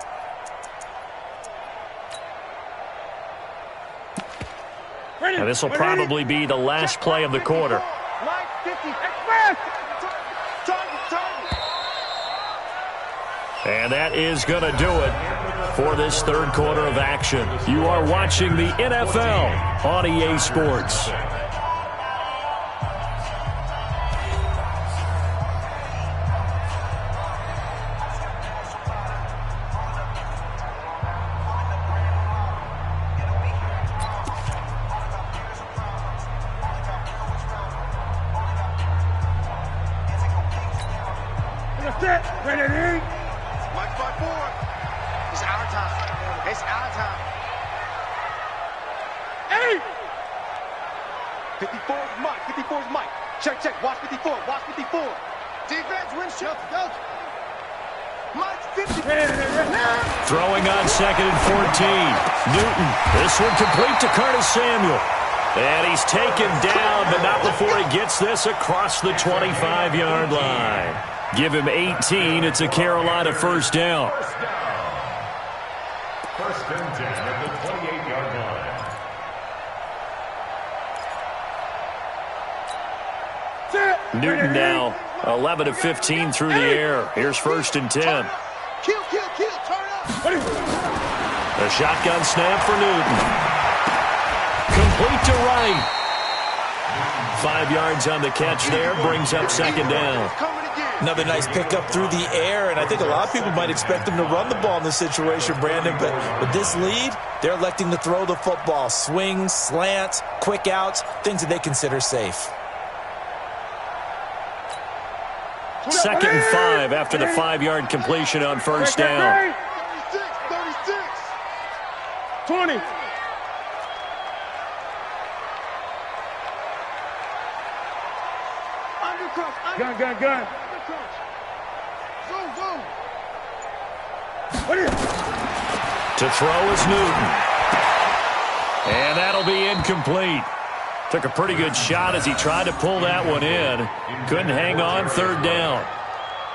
Now, this will probably be the last play of the quarter. And that is going to do it for this 3rd quarter of action. You are watching the NFL on EA Sports. 54 is Mike. 54 is Mike. Check, check. Watch 54. Watch 54. Defense, win shot. Go. Mike's 50. Throwing on 2nd and 14. Newton. This one complete to Curtis Samuel. And he's taken down, but not before he gets this across the 25-yard line. Give him 18. It's a Carolina first down. First and 10 at the 28-yard line. Newton now 11 of 15 through the air. Here's first and 10. Kill, kill, kill. Turn up. A shotgun snap for Newton. Complete to right. 5 yards on the catch there. Brings up second down. Another nice pickup through the air, and I think a lot of people might expect them to run the ball in this situation, Brandon, but with this lead, they're electing to throw the football. Swings, slants, quick outs, things that they consider safe. 2nd and 5 after the 5-yard completion on first down. 36. 20. Gun. Zoom. To throw is Newton. And that'll be incomplete. Took a pretty good shot as he tried to pull that one in. Couldn't hang on, third down.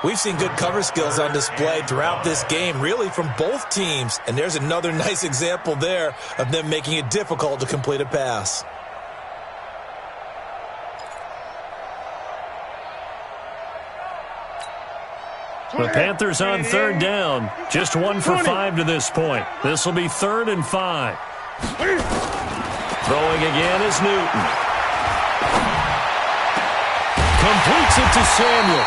We've seen good cover skills on display throughout this game, really from both teams. And there's another nice example there of them making it difficult to complete a pass. The Panthers on third down. Just 1 for 5 to this point. This will be 3rd and 5. Throwing again is Newton. Completes it to Samuel.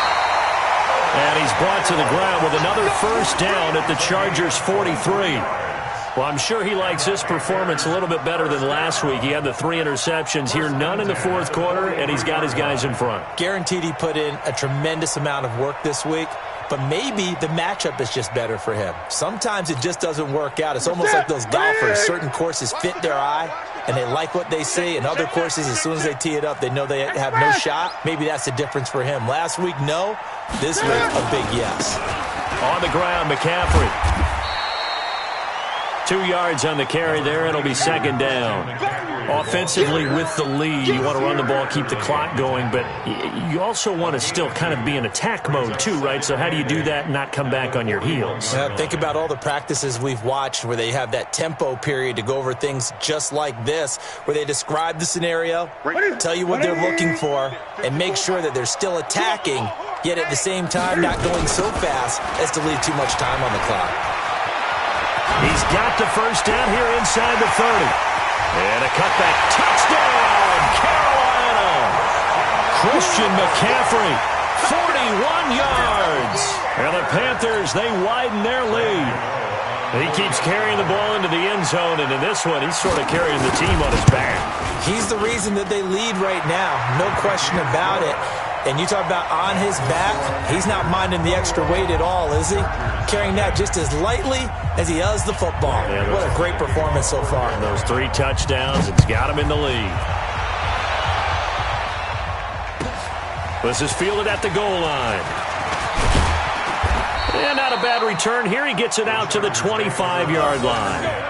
And he's brought to the ground with another first down at the Chargers' 43. Well, I'm sure he likes this performance a little bit better than last week. He had the 3 interceptions here, none in the fourth quarter, and he's got his guys in front. Guaranteed he put in a tremendous amount of work this week, but maybe the matchup is just better for him. Sometimes it just doesn't work out. It's almost like those golfers. Certain courses fit their eye, and they like what they see, and other courses, as soon as they tee it up, they know they have no shot. Maybe that's the difference for him. Last week, no. This week, a big yes. On the ground, McCaffrey. 2 yards on the carry there. It'll be second down. Offensively with the lead, you want to run the ball, keep the clock going, but you also want to still kind of be in attack mode too, right? So how do you do that and not come back on your heels? Think about all the practices we've watched where they have that tempo period to go over things just like this, where they describe the scenario, tell you what they're looking for, and make sure that they're still attacking, yet at the same time not going so fast as to leave too much time on the clock. He's got the first down here inside the 30. And a cutback. Touchdown, Carolina! Christian McCaffrey, 41 yards. And the Panthers, they widen their lead. He keeps carrying the ball into the end zone, and in this one, he's sort of carrying the team on his back. He's the reason that they lead right now, no question about it. And you talk about on his back, he's not minding the extra weight at all, is he? Carrying that just as lightly as he does the football. Yeah, what a great performance so far. Those 3 touchdowns, it's got him in the lead. This is fielded at the goal line. And not a bad return here. He gets it out to the 25-yard line.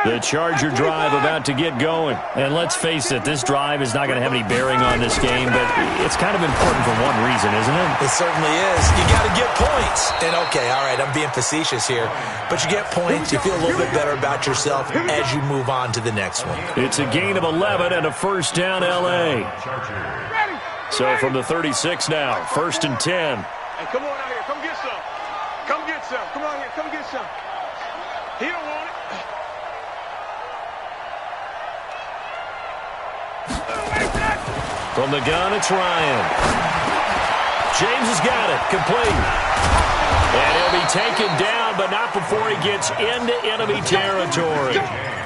The Charger drive about to get going. And let's face it, this drive is not going to have any bearing on this game, but it's kind of important for one reason, isn't it? It certainly is. You got to get points. And okay, all right, I'm being facetious here, but you get points, you feel a little bit better about yourself as you move on to the next one. It's a gain of 11 and a first down, L.A. So from the 36 now, 1st and 10. Hey, come on out here. Come get some. Come get some. Come on here. Come get some. He don't want it. From the gun, it's Ryan. James has got it. Complete. And he'll be taken down, but not before he gets into enemy territory.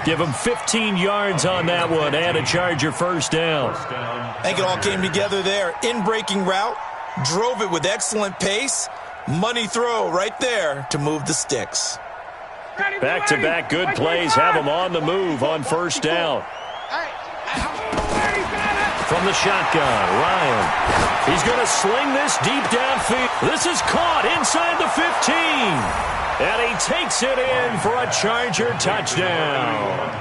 Give him 15 yards on that one and a Charger first down. I think it all came together there. In-breaking route, drove it with excellent pace. Money throw right there to move the sticks. Back-to-back good plays have him on the move on first down. From the shotgun, Ryan. He's going to sling this deep downfield. This is caught inside the 15. And he takes it in for a Charger touchdown.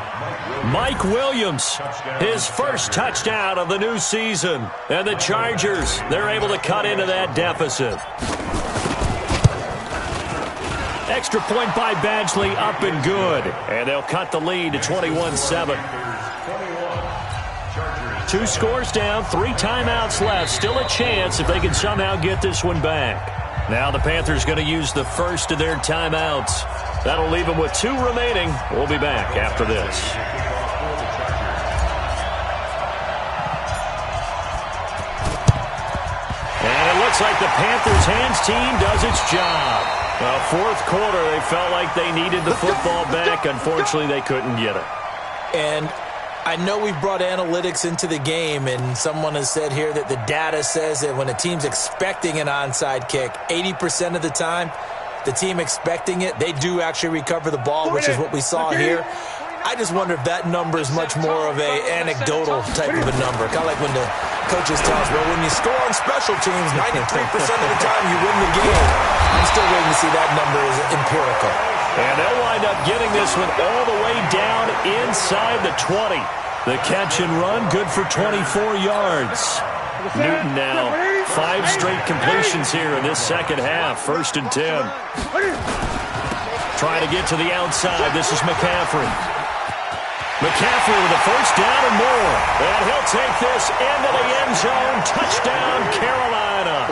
Mike Williams, his first touchdown of the new season. And the Chargers, they're able to cut into that deficit. Extra point by Badgley, up and good. And they'll cut the lead to 21-7. 2 scores down, 3 timeouts left. Still a chance if they can somehow get this one back. Now the Panthers going to use the first of their timeouts. That'll leave them with 2 remaining. We'll be back after this. And it looks like the Panthers' hands team does its job. Fourth quarter, they felt like they needed the football back. Unfortunately, they couldn't get it. And I know we've brought analytics into the game, and someone has said here that the data says that when a team's expecting an onside kick, 80% of the time, the team expecting it, they do actually recover the ball, which is what we saw here. I just wonder if that number is much more of an anecdotal type of a number. Kind of like when the coaches tell us, well, when you score on special teams, 93% of the time you win the game. I'm still waiting to see that number is empirical. And they'll wind up getting this one all the way down inside the 20. The catch and run, good for 24 yards. Newton now, 5 straight completions here in this second half. 1st and 10. Trying to get to the outside. This is McCaffrey. McCaffrey with a first down and more. And he'll take this into the end zone. Touchdown, Carolina.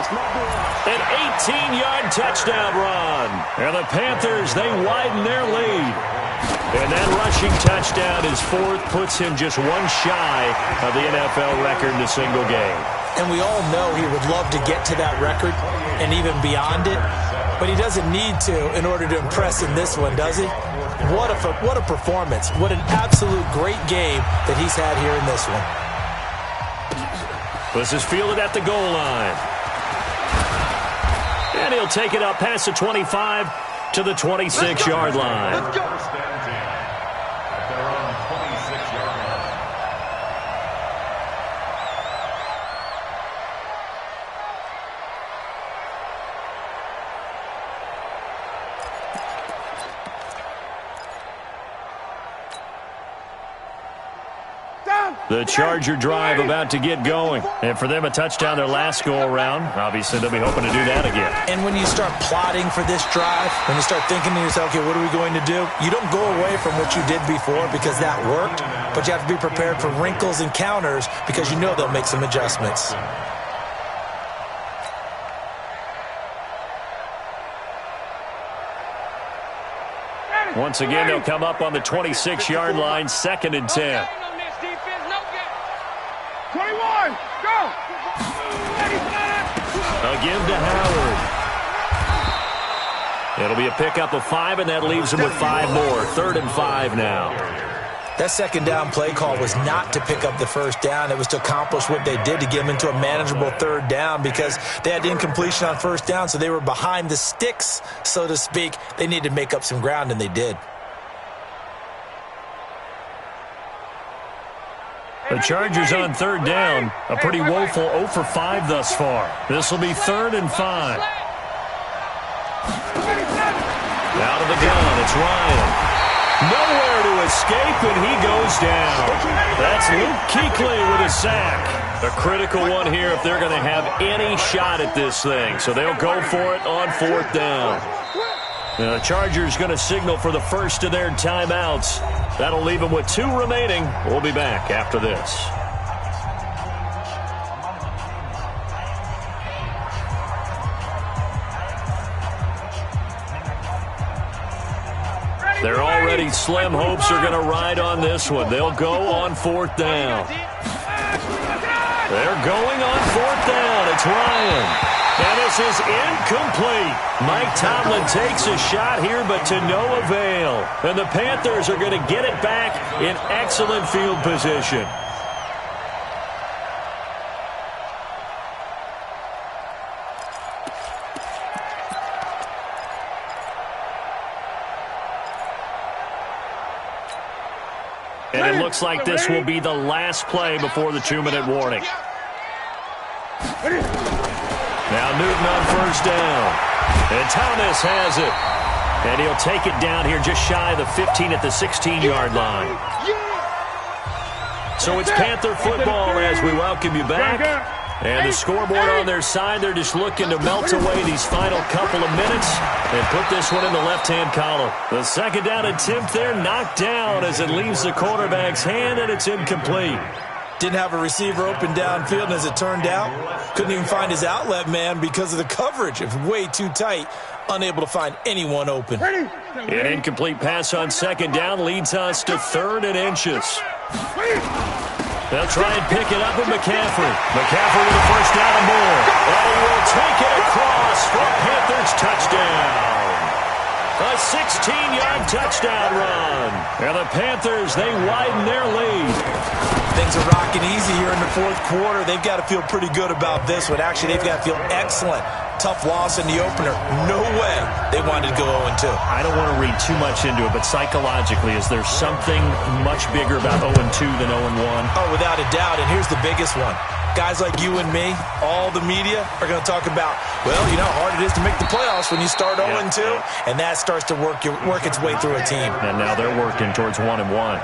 An 18-yard touchdown run. And the Panthers, they widen their lead. And that rushing touchdown, his 4th, puts him just 1 shy of the NFL record in a single game. And we all know he would love to get to that record and even beyond it. But he doesn't need to in order to impress in this one, does he? What a performance. What an absolute great game that he's had here in this one. This is fielded at the goal line. And he'll take it up past the 25 to the 26-yard line. Let's go. First and 10 at their own 26-yard line. The Charger drive about to get going. And for them, a touchdown their last go-around. Obviously, they'll be hoping to do that again. And when you start plotting for this drive, when you start thinking to yourself, okay, what are we going to do? You don't go away from what you did before because that worked, but you have to be prepared for wrinkles and counters because you know they'll make some adjustments. Once again, they'll come up on the 26-yard line, 2nd and 10. 21, go! A give to Howard. It'll be a pickup of 5, and that leaves him with 5 more. 3rd and 5 now. That second down play call was not to pick up the first down. It was to accomplish what they did to get them into a manageable 3rd down because they had incompletion on first down, so they were behind the sticks, so to speak. They needed to make up some ground, and they did. The Chargers on 3rd down. A pretty woeful 0 for 5 thus far. This will be 3rd and 5. Out of the gun, it's Ryan. Nowhere to escape, and he goes down. That's Luke Kuechly with a sack. A critical one here if they're going to have any shot at this thing. So they'll go for it on 4th down. The Chargers going to signal for the first of their timeouts. That'll leave them with 2 remaining. We'll be back after this. Their already slim hopes are going to ride on this one. They'll go on 4th down. They're going on 4th down. It's Ryan. And this is incomplete. Mike Tomlin takes a shot here, but to no avail. And the Panthers are going to get it back in excellent field position. And it looks like this will be the last play before the 2-minute warning. Now Newton on first down. And Thomas has it. And he'll take it down here just shy of the 15 at the 16-yard line. So it's Panther football as we welcome you back. And the scoreboard on their side, they're just looking to melt away these final couple of minutes and put this one in the left-hand column. The second down attempt there knocked down as it leaves the quarterback's hand, and it's incomplete. Didn't have a receiver open downfield, and as it turned out, couldn't even find his outlet man because of the coverage. It was way too tight, unable to find anyone open. An incomplete pass on second down leads us to 3rd and inches. They'll try and pick it up with McCaffrey. McCaffrey with a first down and more. And he will take it across for a Panthers touchdown. A 16-yard touchdown run. And the Panthers, they widen their lead. Things are rocking easy here in the 4th quarter. They've got to feel pretty good about this one. Actually, they've got to feel excellent. Tough loss in the opener. No way they wanted to go 0-2. I don't want to read too much into it, but psychologically, is there something much bigger about 0-2 than 0-1? Oh, without a doubt, and here's the biggest one. Guys like you and me, all the media, are going to talk about, well, you know how hard it is to make the playoffs when you start 0-2, and that starts to work its way through a team. And now they're working towards 1-1.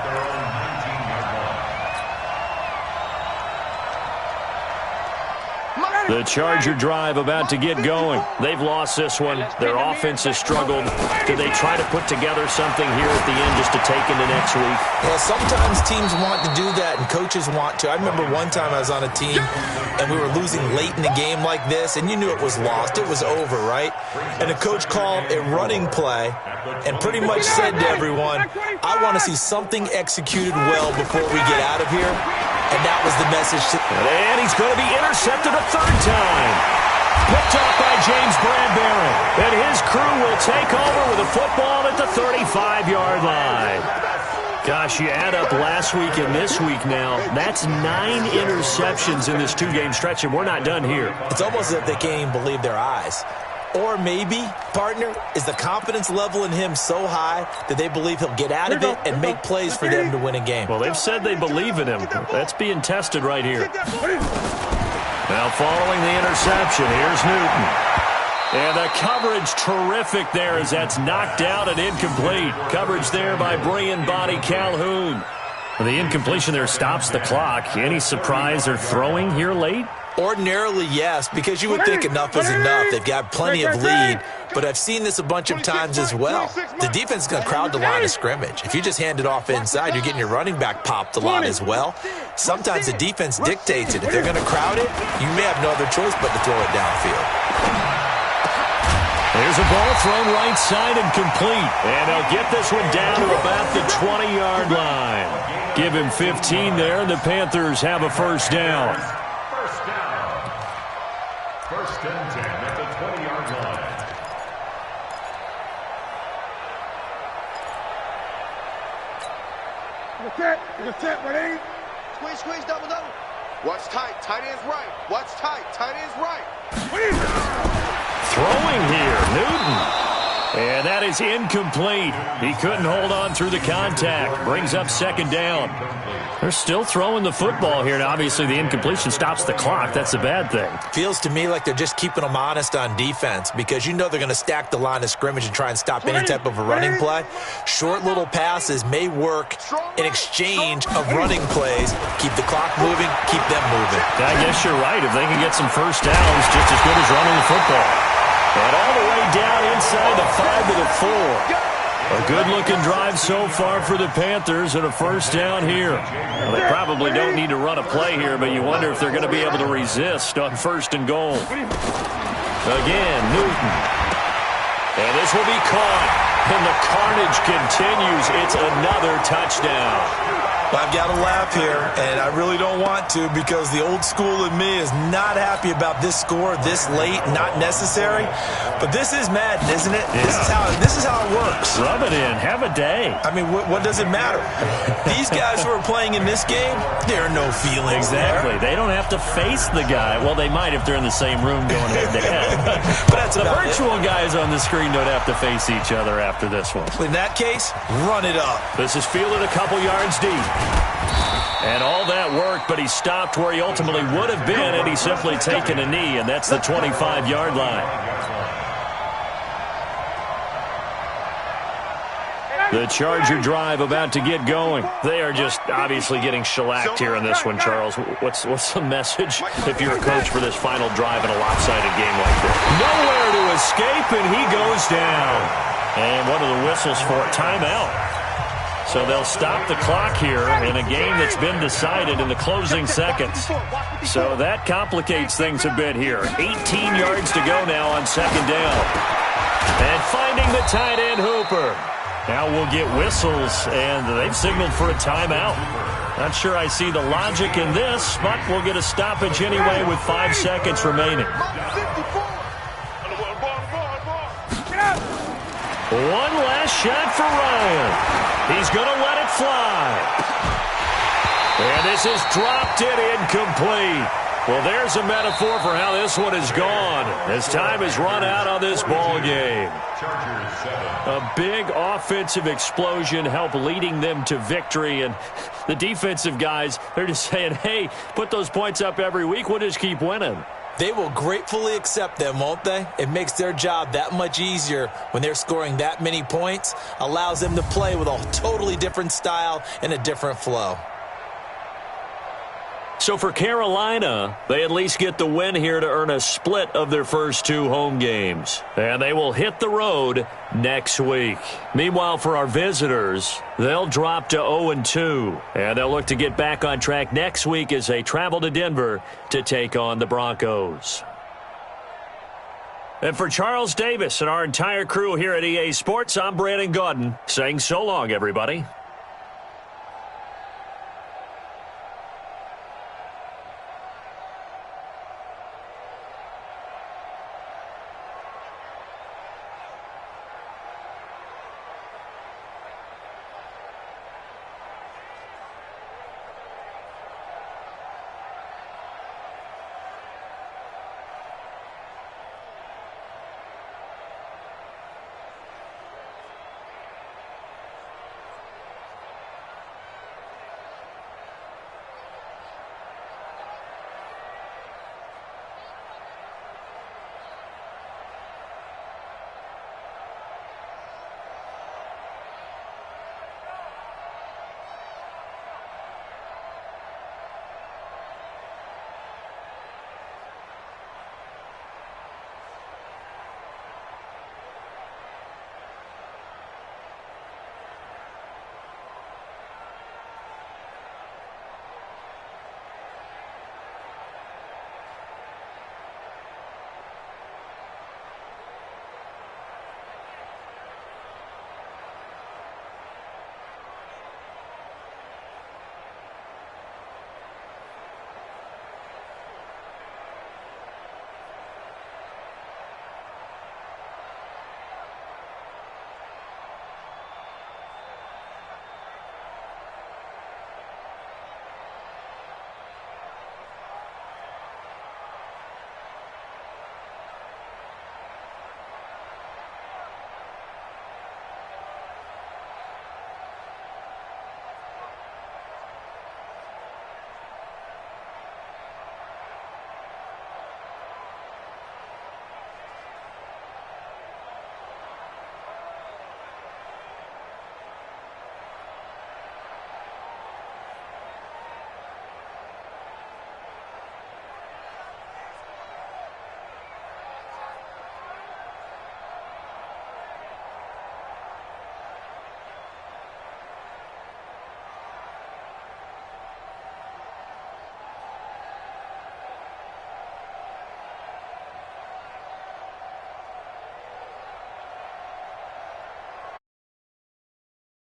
The Charger drive about to get going. They've lost this one. Their offense has struggled. Do they try to put together something here at the end just to take into next week? Yeah, sometimes teams want to do that and coaches want to. I remember one time I was on a team and we were losing late in the game like this, and you knew it was lost. It was over, right? And the coach called a running play and pretty much said to everyone, I want to see something executed well before we get out of here. And that was the message. And he's going to be intercepted a 3rd time. Picked off by James Bradbury. And his crew will take over with a football at the 35-yard line. Gosh, you add up last week and this week now. That's 9 interceptions in this 2-game stretch, and we're not done here. It's almost as if they can't even believe their eyes. Or maybe, partner, is the confidence level in him so high that they believe he'll get out of it and make plays for them to win a game. Well, they've said they believe in him. That's being tested right here. Now following the interception, here's Newton. And the coverage terrific there as that's knocked out and incomplete. Coverage there by Brian Body Calhoun. The incompletion there stops the clock. Any surprise they're throwing here late? Ordinarily, yes, because you would think enough is enough. They've got plenty of lead, but I've seen this a bunch of times as well. The defense is going to crowd the line of scrimmage. If you just hand it off inside, you're getting your running back popped a lot as well. Sometimes the defense dictates it. If they're going to crowd it, you may have no other choice but to throw it downfield. There's a ball thrown right side and complete. And they'll get this one down to about the 20-yard line. Give him 15 there, and the Panthers have a first down. First and 10 at the 20-yard line. Ready? Squeeze, double. Watch tight, tight ends right. Watch tight, tight ends right. Throwing here, Newton. And that is incomplete. He couldn't hold on through the contact. Brings up second down. They're still throwing the football here, and obviously the incompletion stops the clock. That's a bad thing. Feels to me like they're just keeping them honest on defense because you know they're going to stack the line of scrimmage and try and stop any type of a running play. Short little passes may work in exchange of running plays. Keep the clock moving, keep them moving. I guess you're right. If they can get some first downs, just as good as running the football. And all the way down inside the 5 to the 4. A good-looking drive so far for the Panthers and a first down here. Well, they probably don't need to run a play here, but you wonder if they're going to be able to resist on first and goal. Again, Newton. And this will be caught. And the carnage continues. It's another touchdown. I've got to laugh here, and I really don't want to because the old school in me is not happy about this score this late, not necessary. But this is Madden, isn't it? Yeah. This is how it works. Rub it in. Have a day. I mean, what does it matter? These guys who are playing in this game, there are no feelings Exactly. there. They don't have to face the guy. Well, they might if they're in the same room going head-to-head. But that's the about virtual guys on the screen don't have to face each other after this one. In that case, run it up. This is fielded a couple yards deep. And all that worked, but he stopped where he ultimately would have been had he simply taken a knee, and that's the 25-yard line. The Charger drive about to get going. They are just obviously getting shellacked here in this one, Charles. What's the message if you're a coach for this final drive in a lopsided game like this? Nowhere to escape, and he goes down. And what are the whistles for? Timeout. So they'll stop the clock here in a game that's been decided in the closing seconds. So that complicates things a bit here. 18 yards to go now on second down. And finding the tight end Hooper. Now we'll get whistles, and they've signaled for a timeout. Not sure I see the logic in this, but we'll get a stoppage anyway with 5 seconds remaining. One last shot for Ryan. He's going to let it fly. And this is dropped it incomplete. Well, there's a metaphor for how this one is gone as time has run out on this ball game. A big offensive explosion helped leading them to victory, and the defensive guys, they're just saying, hey, put those points up every week. We'll just keep winning. They will gratefully accept them, won't they? It makes their job that much easier when they're scoring that many points, allows them to play with a totally different style and a different flow. So for Carolina, they at least get the win here to earn a split of their first 2 home games. And they will hit the road next week. Meanwhile, for our visitors, they'll drop to 0-2. And they'll look to get back on track next week as they travel to Denver to take on the Broncos. And for Charles Davis and our entire crew here at EA Sports, I'm Brandon Gaudin saying so long, everybody.